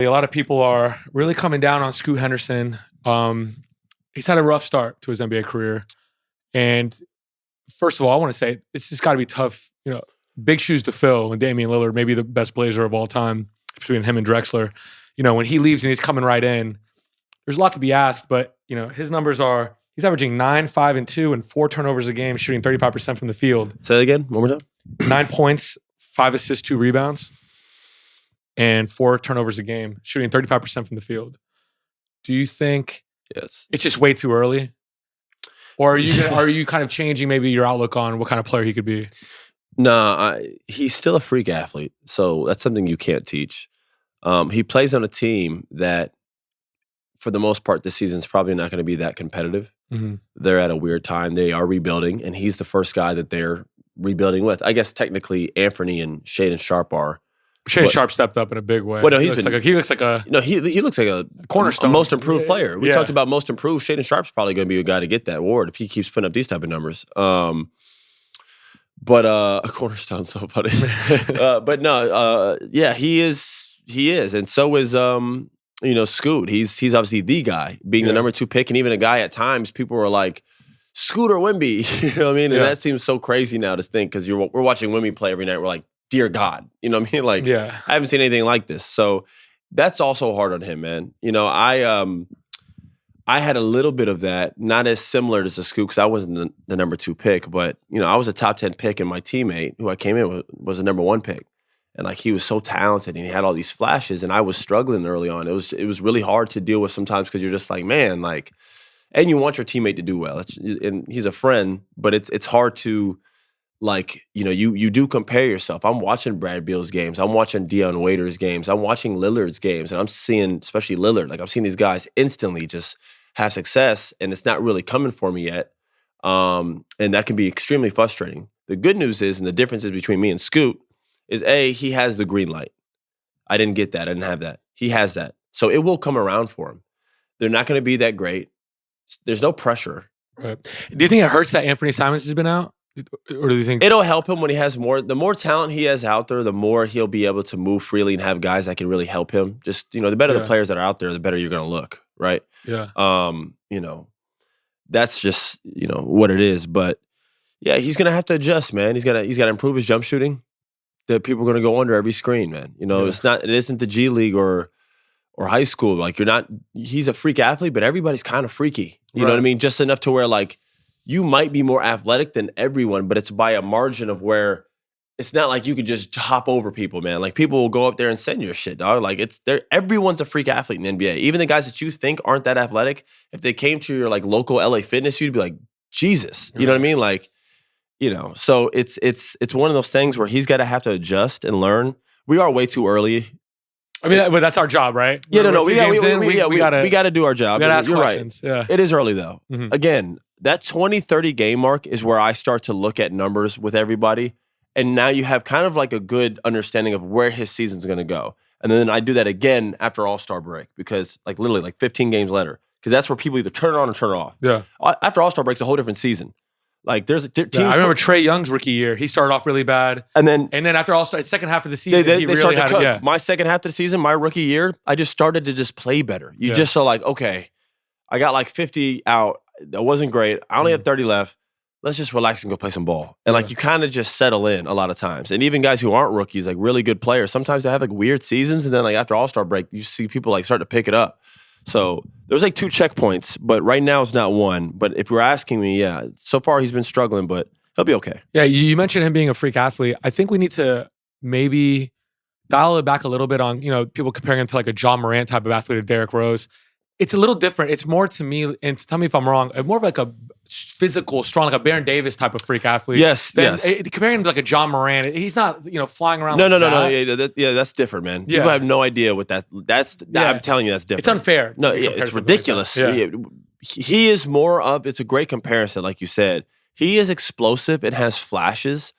A lot of people are really coming down on Scoot Henderson. He's had a rough start to his NBA career. And first of all, I want to say it's just got to be tough, big shoes to fill when Damian Lillard, maybe the best Blazer of all time, between him and Drexler. When he leaves and he's coming right in, there's a lot to be asked, but his numbers are he's averaging 9, 5, and 2 and 4 turnovers a game, shooting 35% from the field. Say that again, one more time. 9 points, 5 assists, 2 rebounds, and 4 turnovers a game, shooting 35% from the field. Do you think it's just way too early? Or are you kind of changing maybe your outlook on what kind of player he could be? No, he's still a freak athlete, so that's something you can't teach. He plays on a team that, for the most part, this season's probably not going to be that competitive. Mm-hmm. They're at a weird time. They are rebuilding, and he's the first guy that they're rebuilding with. I guess technically Anthony and Shaedon Sharpe are. Shaedon Sharpe stepped up in a big way. Well, no, he looks like a cornerstone, a most improved player. We yeah. talked about most improved. Shaedon Sharpe's probably going to be a guy to get that award if he keeps putting up these type of numbers. But a cornerstone, so funny. But no, yeah, he is, and so is Scoot. He's obviously the guy, being the number 2 pick, and even a guy at times people were like, Scoot or Wemby, you know what I mean? And that seems so crazy now to think, because we're watching Wemby play every night. We're like, dear God, you know what I mean? Like, I haven't seen anything like this. So that's also hard on him, man. I had a little bit of that, not as similar as the Scoot, because I wasn't the number 2 pick, but I was a top 10 pick, and my teammate who I came in with was a number 1 pick. And like, he was so talented and he had all these flashes, and I was struggling early on. It was really hard to deal with sometimes, because you're just like, man, like, and you want your teammate to do well. And he's a friend, but it's hard to, like, you do compare yourself. I'm watching Brad Beal's games. I'm watching Dion Waiters' games. I'm watching Lillard's games, and I'm seeing, especially Lillard, like, I'm seeing these guys instantly just have success, and it's not really coming for me yet. And that can be extremely frustrating. The good news is, and the differences between me and Scoot, is he has the green light. I didn't get that. I didn't have that. He has that. So it will come around for him. They're not going to be that great. There's no pressure. Right. Do you think it hurts that Anthony Simons has been out? Or do you think it'll help him when he has more? The more talent he has out there, the more he'll be able to move freely and have guys that can really help him. Just, the better the players that are out there, the better you're going to look, right? Yeah. That's just, what it is. But yeah, he's going to have to adjust, man. He's got to improve his jump shooting. The people are going to go under every screen, man. It isn't the G League or high school. Like, he's a freak athlete, but everybody's kind of freaky. You know what I mean? Just enough to where, like, you might be more athletic than everyone, but it's by a margin of where it's not like you could just hop over people, man. Like, people will go up there and send your shit, dog. Like, everyone's a freak athlete in the NBA. Even the guys that you think aren't that athletic, if they came to your, like, local LA Fitness, you'd be like, Jesus. You know what I mean? Like, so it's one of those things where he's got to have to adjust and learn. We are way too early. I mean, but that's our job, right? Yeah, no, we got to do our job. We got to ask You're questions. Right. Yeah. It is early, though. Mm-hmm. Again, that 20, 30 game mark is where I start to look at numbers with everybody. And now you have kind of like a good understanding of where his season's going to go. And then I do that again after All-Star break, because like literally like 15 games later, because that's where people either turn it on or turn it off. Yeah. After All-Star break's a whole different season. Like, there's a team. I remember Trae Young's rookie year. He started off really bad, and then after All-Star, second half of the season, they really started had to cook. Yeah. My second half of the season, my rookie year, I just started to just play better. You just saw, like, okay, I got like 50 out. That wasn't great. I only have 30 left. Let's just relax and go play some ball. And like, you kind of just settle in a lot of times. And even guys who aren't rookies, like really good players, sometimes they have like weird seasons, and then like after All-Star break, you see people like start to pick it up. So there's like 2 checkpoints, but right now it's not one. But if you're asking me, yeah, so far he's been struggling, but he'll be okay. Yeah, you mentioned him being a freak athlete. I think we need to maybe dial it back a little bit on, people comparing him to like a John Morant type of athlete or Derrick Rose. It's a little different. It's more, to me, and tell me if I'm wrong, more of like a physical, strong, like a Baron Davis type of freak athlete. Yes. Comparing him to like a John Morant, he's not, flying around. No. Yeah, that's different, man. Yeah. People have no idea what that's. I'm telling you, that's different. It's unfair. No, it's ridiculous. Like he is more of. It's a great comparison, like you said. He is explosive and has flashes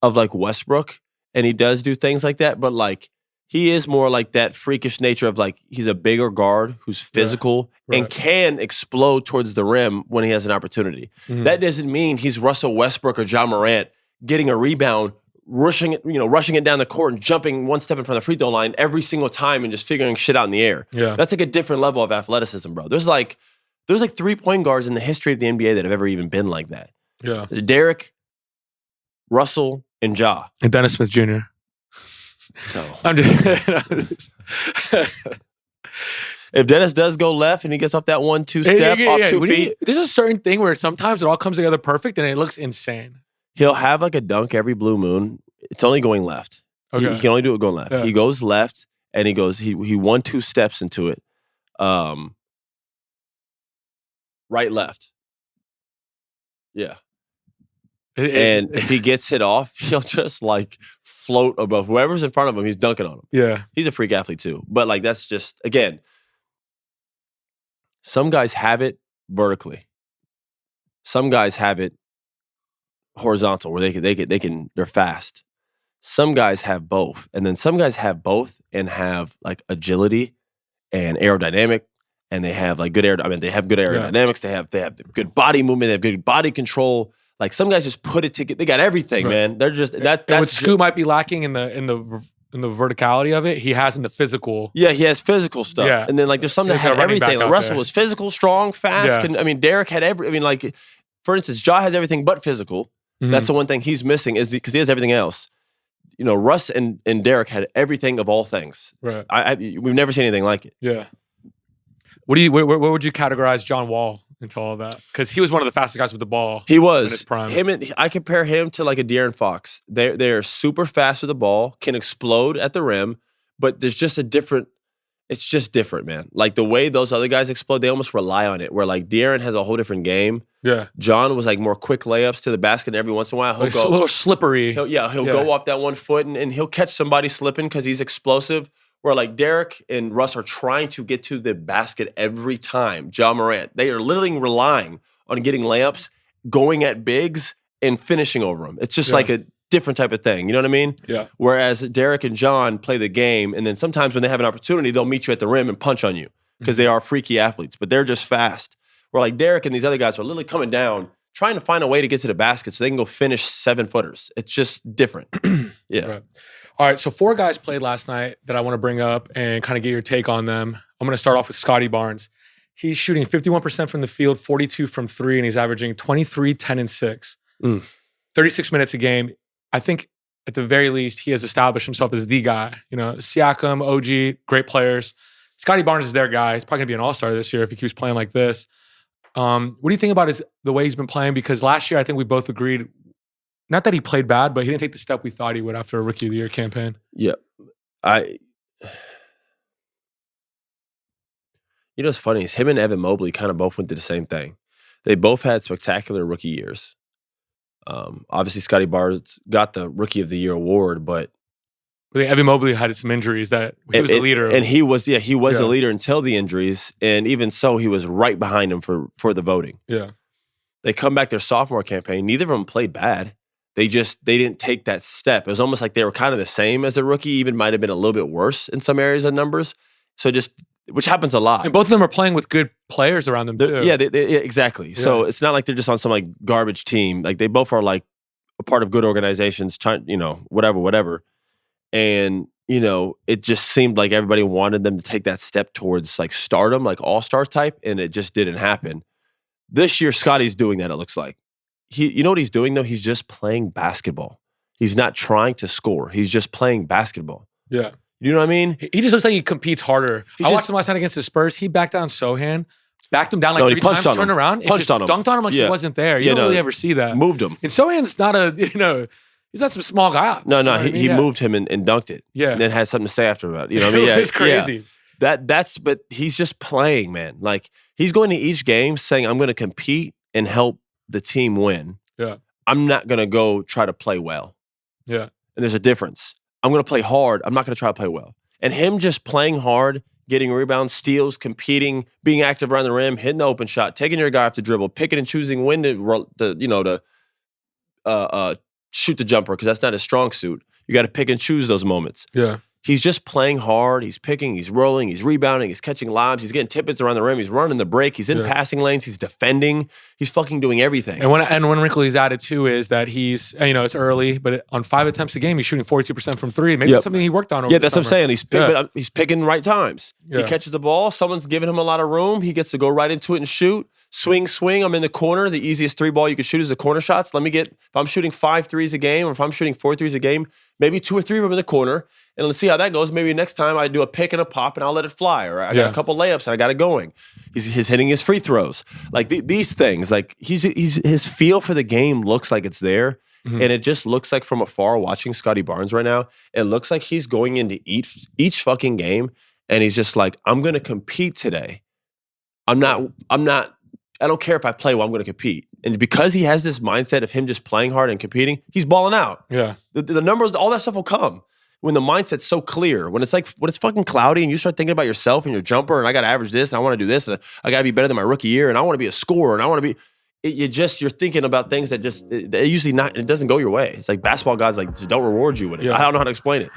of like Westbrook, and he does do things like that. But like, he is more like that freakish nature of like, he's a bigger guard who's physical and can explode towards the rim when he has an opportunity. Mm-hmm. That doesn't mean he's Russell Westbrook or John Morant getting a rebound, rushing it down the court and jumping one step in front of the free throw line every single time and just figuring shit out in the air. Yeah. That's like a different level of athleticism, bro. There's like 3 point guards in the history of the NBA that have ever even been like that. Yeah. Derek, Russell, and Ja. And Dennis Smith Jr. So I'm just if Dennis does go left and he gets off that 1-2 step off 2 feet, there's a certain thing where sometimes it all comes together perfect and it looks insane. he'll have like a dunk every blue moon. It's only going left. Okay. He can only do it going left. Yeah. He goes left and he 1-2 steps into it. Right, left. Yeah. And if he gets hit off, he'll just like float above whoever's in front of him. He's dunking on him. Yeah. He's a freak athlete too. But like that's just, again, some guys have it vertically. Some guys have it horizontal where they're fast. Some guys have both. And then some guys have both and have like agility and aerodynamic. And they have like good they have good aerodynamics. Yeah. They have good body movement. They have good body control. Like some guys just put it together. They got everything, man. They're just that's what Scoot might be lacking in the verticality of it. He has in the physical. Yeah, he has physical stuff. Yeah. And then like there's some that have everything. Like Russell was physical, strong, fast. Yeah. Derek had like for instance, Ja has everything but physical. Mm-hmm. That's the one thing he's missing is because he has everything else. Russ and Derek had everything of all things. Right. We've never seen anything like it. Yeah. Where would you categorize John Wall into all of that? Because he was one of the fastest guys with the ball. He was. In his prime. I compare him to like a De'Aaron Fox. They're super fast with the ball, can explode at the rim, but there's just it's just different, man. Like the way those other guys explode, they almost rely on it. Where like De'Aaron has a whole different game. Yeah. John was like more quick layups to the basket, and every once in a while he'll go a little slippery. He'll go up that 1 foot and he'll catch somebody slipping because he's explosive. Where like Derek and Russ are trying to get to the basket every time. Ja Morant, they are literally relying on getting layups, going at bigs, and finishing over them. It's just like a different type of thing. You know what I mean? Yeah. Whereas Derek and John play the game, and then sometimes when they have an opportunity, they'll meet you at the rim and punch on you because they are freaky athletes, but they're just fast. Where like Derek and these other guys are literally coming down, trying to find a way to get to the basket so they can go finish 7-footers. It's just different. Yeah. Right. All right, so 4 guys played last night that I want to bring up and kind of get your take on them. I'm going to start off with Scottie Barnes. He's shooting 51% from the field, 42 from 3, and he's averaging 23, 10, and 6. 36 minutes a game. I think at the very least, he has established himself as the guy. Siakam, OG, great players. Scottie Barnes is their guy. He's probably going to be an all-star this year if he keeps playing like this. What do you think about the way he's been playing? Because last year, I think we both agreed, not that he played bad, but he didn't take the step we thought he would after a Rookie of the Year campaign. Yeah. What's funny is him and Evan Mobley kind of both went through the same thing. They both had spectacular rookie years. Obviously, Scottie Barnes got the Rookie of the Year award, but I think Evan Mobley had some injuries that he was the leader. And he was the leader until the injuries, and even so, he was right behind him for the voting. Yeah. They come back their sophomore campaign. Neither of them played bad. They didn't take that step. It was almost like they were kind of the same as the rookie, even might have been a little bit worse in some areas of numbers. So which happens a lot. And both of them are playing with good players around them too. Yeah, exactly. Yeah. So it's not like they're just on some like garbage team. Like they both are like a part of good organizations, whatever. And, it just seemed like everybody wanted them to take that step towards like stardom, like all-star type, and it just didn't happen. This year, Scottie's doing that, it looks like. You know what he's doing, though? He's just playing basketball. He's not trying to score. He's just playing basketball. Yeah. You know what I mean? He just looks like he competes harder. I watched him last night against the Spurs. He backed down Sohan, backed him down like 3 times, turned around, and just dunked on him like he wasn't there. You don't really ever see that. Moved him. And Sohan's not he's not some small guy. No, he moved him and dunked it. Yeah. And then had something to say after about it. You know what I mean? Yeah, it's crazy. Yeah. But he's just playing, man. Like, he's going to each game saying, I'm going to compete and help the team win. Yeah. I'm not going to go try to play well. Yeah. And there's a difference. I'm going to play hard. I'm not going to try to play well. And him just playing hard, getting rebounds, steals, competing, being active around the rim, hitting the open shot, taking your guy off the dribble, picking and choosing when to shoot the jumper because that's not his strong suit. You got to pick and choose those moments. Yeah. He's just playing hard. He's picking, he's rolling, he's rebounding, he's catching lobs, he's getting tip-ins around the rim, he's running the break, he's in passing lanes, he's defending, he's fucking doing everything. And one wrinkle he's added too is that he's, it's early, but on 5 attempts a game, he's shooting 42% from three. Maybe that's something he worked on over the that's summer. What I'm saying. He's picking right times. Yeah. He catches the ball, someone's giving him a lot of room, he gets to go right into it and shoot. Swing, I'm in the corner. The easiest 3-ball you can shoot is the corner shots. If I'm shooting 5 threes a game, or if I'm shooting 4 threes a game, maybe 2 or 3 of them in the corner. And let's see how that goes. Maybe next time I do a pick and a pop and I'll let it fly. Or I got a couple layups and I got it going. He's hitting his free throws. Like these things, like his feel for the game looks like it's there. Mm-hmm. And it just looks like from afar watching Scottie Barnes right now, it looks like he's going into each fucking game and he's just like, I'm going to compete today. I don't care if I play well, I'm going to compete. And because he has this mindset of him just playing hard and competing, he's balling out. Yeah. The numbers, all that stuff will come when the mindset's so clear. When it's fucking cloudy and you start thinking about yourself and your jumper and I got to average this and I want to do this and I got to be better than my rookie year and I want to be a scorer and I want to be, you're thinking about things that it usually it doesn't go your way. It's like basketball guys don't reward you with it. Yeah. I don't know how to explain it.